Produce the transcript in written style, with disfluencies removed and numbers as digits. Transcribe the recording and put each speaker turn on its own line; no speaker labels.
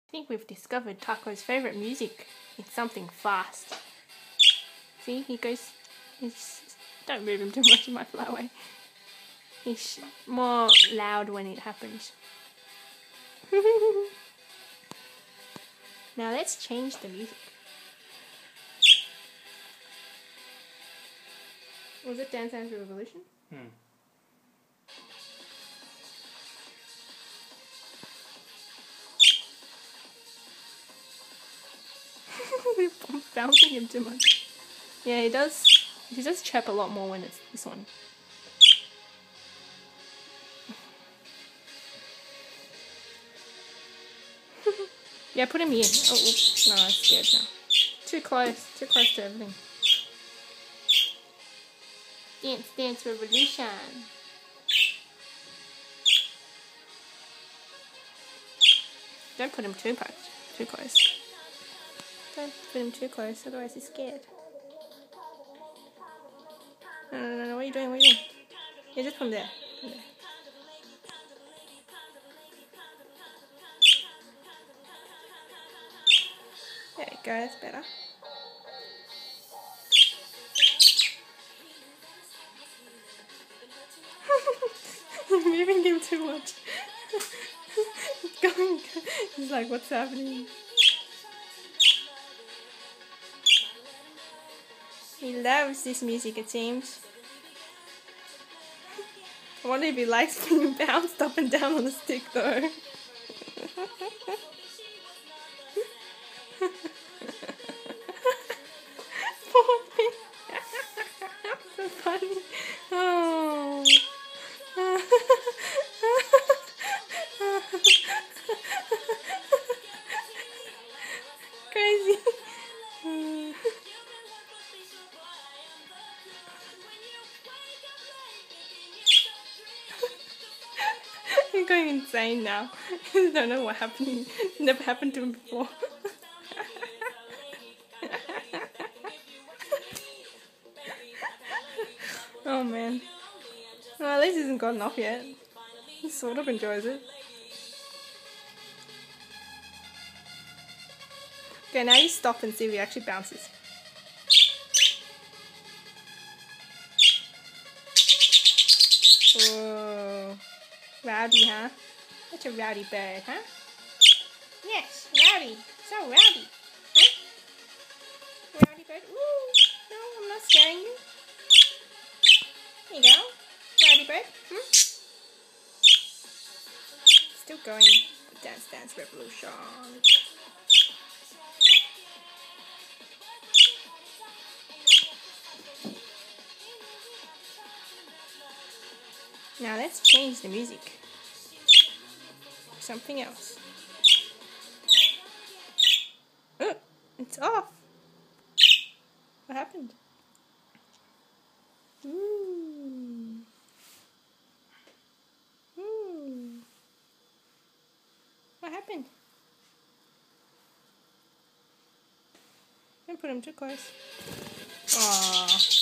I think we've discovered Taco's favourite music. It's something fast. See, he goes... don't move him too much, he might fly away. He's more loud when it happens. Now let's change the music. Was it Dance Dance Revolution? I'm bouncing him too much. Yeah, he does chirp a lot more when it's this one. Yeah, put him here. Oh, oops. No, I'm scared now. Too close to everything. Dance Dance Revolution. Don't put him too close. Don't put him too close, otherwise he's scared. No, what are you doing? Yeah, just put him there. There you go, that's better. You're moving him too much. He's like, what's happening? He loves this music, it seems. I wonder if he likes being bounced up and down on the stick though. Poor thing. So funny. Oh. Crazy. I'm going insane now. I don't know what happened. Never happened to him before. Oh man. Well, at least he hasn't gotten off yet. He sort of enjoys it. Okay, now you stop and see if he actually bounces. Whoa. Rowdy, huh? Such a rowdy bird, huh? Yes, rowdy. So rowdy. Huh? Rowdy bird. Ooh. No, I'm not scaring you. There you go. Rowdy bird. Still going. Dance Dance Revolution. Now let's change the music. Something else. Oh, it's off. What happened? Ooh. Ooh. What happened? Don't put him too close. Aww.